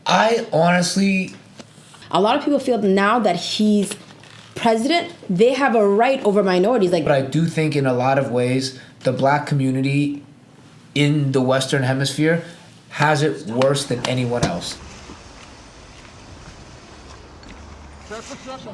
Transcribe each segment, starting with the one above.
I honestly... A lot of people feel now that he's president, they have a right over minorities. But I do think in a lot of ways, the black community in the Western Hemisphere has it worse than anyone else.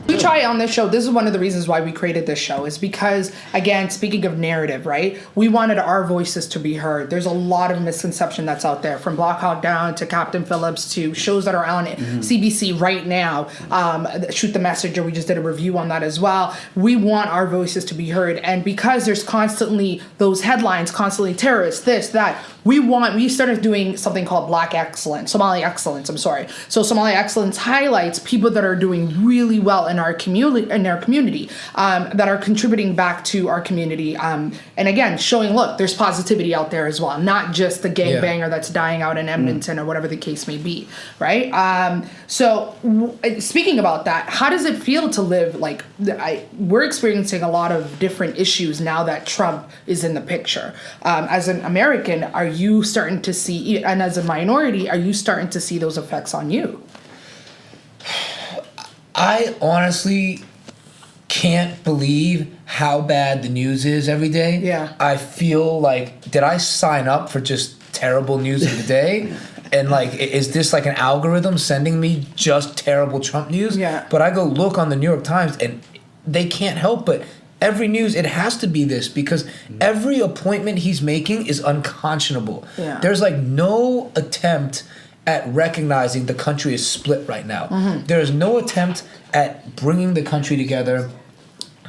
We try on this show, this is one of the reasons why we created this show, is because, again, speaking of narrative, right? We wanted our voices to be heard. There's a lot of misconception that's out there, from Black Hawk Down to Captain Phillips to shows that are on CBC right now. Shoot the Messenger, we just did a review on that as well. We want our voices to be heard. And because there's constantly those headlines, constantly terrorists, this, that, we started doing something called Somali Excellence, So Somali Excellence highlights people that are doing really well in our community, that are contributing back to our community. And again, showing, look, there's positivity out there as well, not just the gangbanger that's dying out in Edmonton or whatever the case may be, right? Speaking about that, how does it feel to live, we're experiencing a lot of different issues now that Trump is in the picture. As an American, are you starting to see, and as a minority, are you starting to see those effects on you? I honestly can't believe how bad the news is every day. Yeah. I feel like, did I sign up for just terrible news of the day? And is this like an algorithm sending me just terrible Trump news? Yeah. But I go look on the New York Times and they can't help but every news, it has to be this, because every appointment he's making is unconscionable. Yeah. There's no attempt at recognizing the country is split right now. There is no attempt at bringing the country together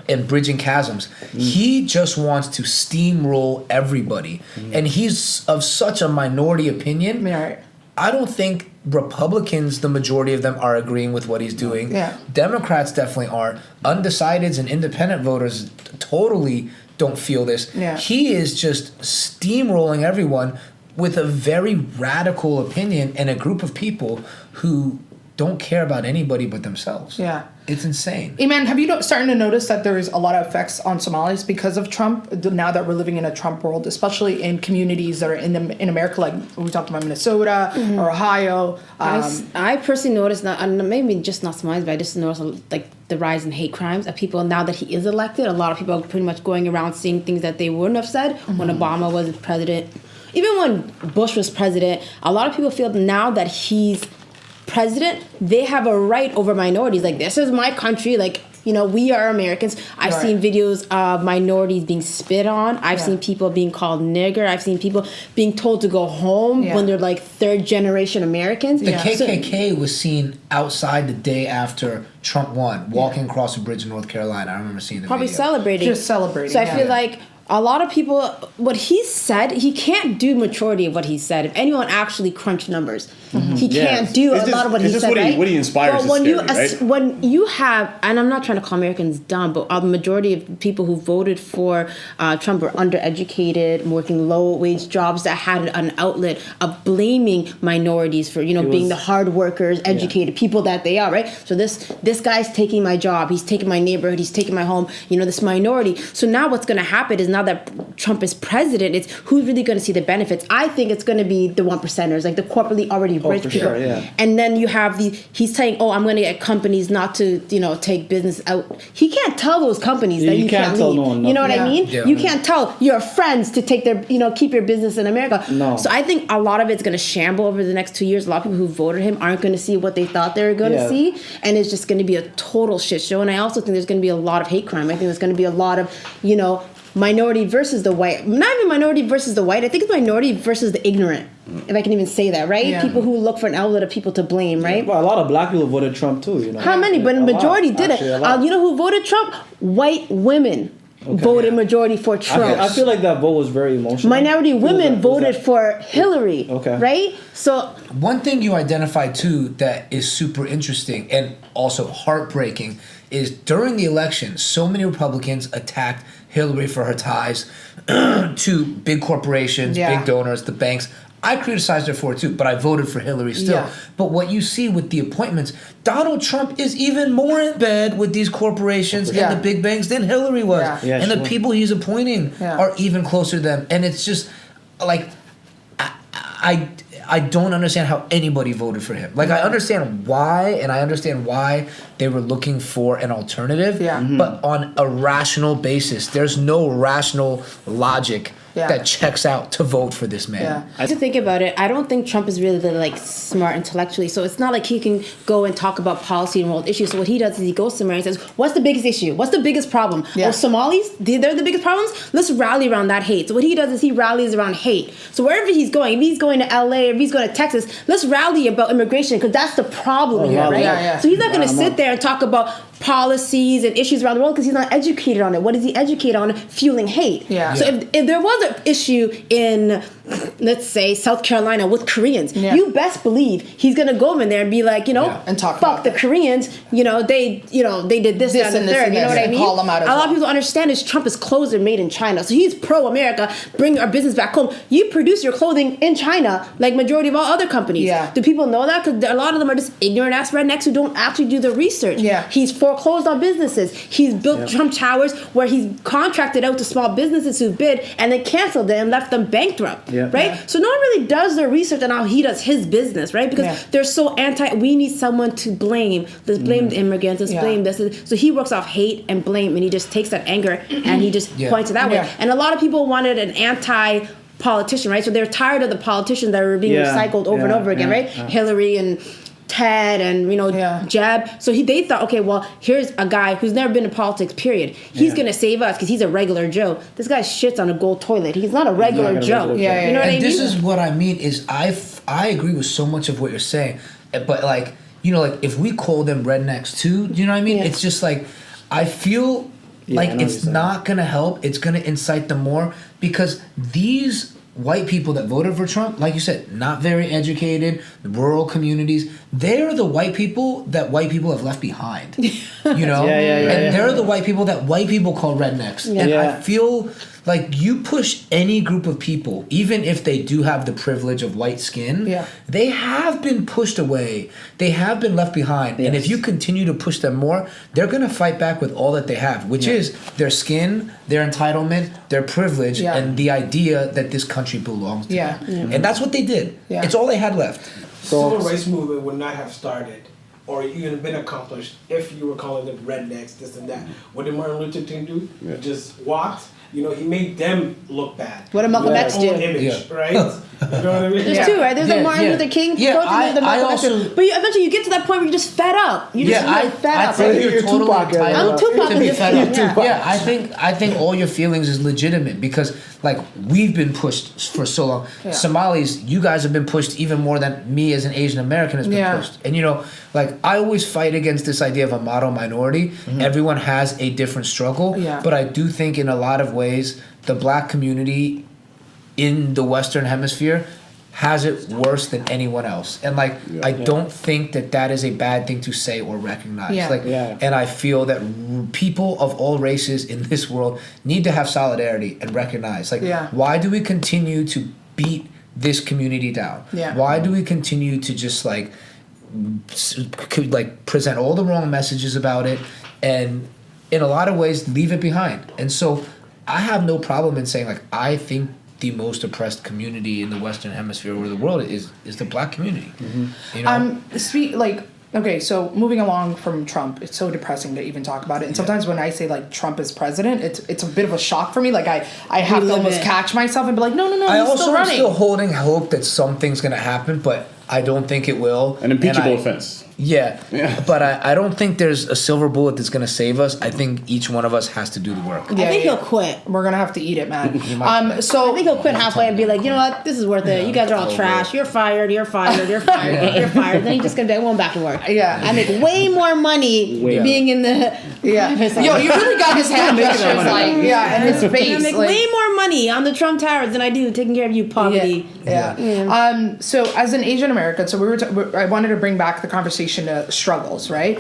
and bridging chasms. He just wants to steamroll everybody. And he's of such a minority opinion. Right. I don't think Republicans, the majority of them, are agreeing with what he's doing. Yeah. Democrats definitely aren't. Undecideds and independent voters totally don't feel this. Yeah. He is just steamrolling everyone with a very radical opinion and a group of people who don't care about anybody but themselves. Yeah. It's insane. Iman, have you starting to notice that there's a lot of effects on Somalis because of Trump, now that we're living in a Trump world, especially in communities that are in America, like we talked about Minnesota or Ohio? I personally noticed that, and maybe just not Somalis, but I just noticed the rise in hate crimes of people now that he is elected. A lot of people are pretty much going around saying things that they wouldn't have said when Obama was president. Even when Bush was president, a lot of people feel now that he's president, they have a right over minorities. This is my country. We are Americans. I've seen videos of minorities being spit on. I've seen people being called nigger. I've seen people being told to go home when they're third generation Americans. The KKK was seen outside the day after Trump won, walking across a bridge in North Carolina. I remember seeing the probably video. celebrating. Just celebrating. So I feel a lot of people, what he said, he can't do majority of what he said. If anyone actually crunched numbers, he can't do a lot of what he said, right? What he inspires is scary, right? When you have, and I'm not trying to call Americans dumb, but a majority of people who voted for Trump were undereducated, working low-wage jobs that had an outlet of blaming minorities for, being the hard workers, educated people that they are, right? So this guy's taking my job, he's taking my neighborhood, he's taking my home, this minority. So now what's going to happen is now that Trump is president, it's who's really going to see the benefits. I think it's going to be the 1%ers, the corporately already rich people. Sure, yeah. And then you have he's saying, I'm going to get companies not to, take business out. He can't tell those companies that you can't tell leave. no one You know what I mean? Yeah. You can't tell your friends to take their, keep your business in America. No. So I think a lot of it's going to shamble over the next 2 years. A lot of people who voted him aren't going to see what they thought they were going to see. And it's just going to be a total shit show. And I also think there's going to be a lot of hate crime. I think there's going to be a lot of, minority versus the white. Not even minority versus the white. I think it's minority versus the ignorant, if I can even say that, right? Yeah. People who look for an outlet of people to blame, right? Well, a lot of black people voted Trump too, How many? But the majority didn't. You know who voted Trump? White women voted majority for Trump. I feel like that vote was very emotional. Minority women voted for Hillary, right? So one thing you identified too that is super interesting and also heartbreaking is during the election, so many Republicans attacked Hillary for her ties to big corporations, big donors, the banks. I criticized her for it too, but I voted for Hillary still. Yeah. But what you see with the appointments, Donald Trump is even more in bed with these corporations and the big banks than Hillary was. Yeah. And the people he's appointing are even closer to them. And it's just I don't understand how anybody voted for him. Like, I understand why, and I understand why they were looking for an alternative. Yeah. But on a rational basis, there's no rational logic that checks out to vote for this man. Yeah. To think about it, I don't think Trump is really like smart intellectually. So it's not like he can go and talk about policy and world issues. So what he does is he goes somewhere and says, "What's the biggest issue? What's the biggest problem? Yeah. Oh, Somalis, they're the biggest problems. Let's rally around that hate." So what he does is he rallies around hate. So wherever he's going, if he's going to LA, if he's going to Texas, let's rally about immigration because that's the problem here, right? Yeah. So he's not going to sit there and talk about policies and issues around the world because he's not educated on it. What is he educated on? Fueling hate. Yeah. So if there was an issue in, let's say, South Carolina with Koreans, you best believe he's gonna go in there and be like, and talk fuck about the Koreans. They did this, that, and the third. You know what I mean? Call them out as a lot of people don't understand is Trump is clothes are made in China, so he's pro America. Bring our business back home. You produce your clothing in China, like majority of all other companies. Yeah. Do people know that? Because a lot of them are just ignorant ass rednecks who don't actually do the research. Yeah. He's foreclosed on businesses. He's built Trump Towers where he's contracted out to small businesses who bid and then canceled them and left them bankrupt. Yeah. Right? Yeah. So no one really does their research on how he does his business, right? Because they're so we need someone to blame. Let's blame the immigrants. Let's blame this. So he works off hate and blame and he just takes that anger and he just points it that way. And a lot of people wanted an anti-politician, right? So they're tired of the politicians that were being recycled over and over again, right? Hillary and Ted and Jeb. So they thought, okay, well, here's a guy who's never been in politics, period. He's gonna save us because he's a regular Joe. This guy shits on a gold toilet. He's not a regular Joe. You know what I mean? This is what I mean is I agree with so much of what you're saying, but like if we call them rednecks too, you know what I mean? It's just like I feel like it's not gonna help. It's gonna incite them more because these white people that voted for Trump, like you said, not very educated, rural communities, they're the white people that white people have left behind. And they're the white people that white people call rednecks. And I feel like you push any group of people, even if they do have the privilege of white skin, they have been pushed away. They have been left behind. And if you continue to push them more, they're going to fight back with all that they have, which is their skin, their entitlement, their privilege, and the idea that this country belongs to them. And that's what they did. It's all they had left. The civil rights movement would not have started or even been accomplished if you were calling them rednecks, this and that. What did Martin Luther King do? He just walked. He made them look bad. What did Malcolm X do? Image, right? You know what I mean? There's two, right? There's the Martin Luther King protest and the Malcolm X. But eventually you get to that point where you're just fed up. You're just really fed up. I think you're totally entitled I'm Tupac to be fed up. Yeah, I think all your feelings is legitimate because like we've been pushed for so long. Somalis, you guys have been pushed even more than me as an Asian American has been pushed. And like I always fight against this idea of a model minority. Everyone has a different struggle. But I do think in a lot of ways the black community in the Western Hemisphere has it worse than anyone else. And like I don't think that is a bad thing to say or recognize. And I feel that people of all races in this world need to have solidarity and recognize why do we continue to beat this community down? Why do we continue to just like present all the wrong messages about it and in a lot of ways leave it behind? And so I have no problem in saying like I think the most oppressed community in the Western Hemisphere or the world is the black community. Okay, so moving along from Trump, it's so depressing to even talk about it. And sometimes when I say like Trump is president, it's a bit of a shock for me. Like I have to almost catch myself and be like, no, he's still running. I'm still holding hope that something's gonna happen, but I don't think it will. An impeachable offense. Yeah. But I don't think there's a silver bullet that's going to save us. I think each one of us has to do the work. I think he'll quit. We're going to have to eat it, man. So I think he'll quit halfway and be like, you know what, this is worth it. You guys are all trash. You're fired. You're fired. You're fired. You're fired. Then he's just going to be like, well, I'm back to work. I make way more money being in the... Yo, you really got his hand gestures and his face. I make way more money on the Trump Towers than I do taking care of you, poverty. So as an Asian American, so I wanted to bring back the conversation to struggles, right?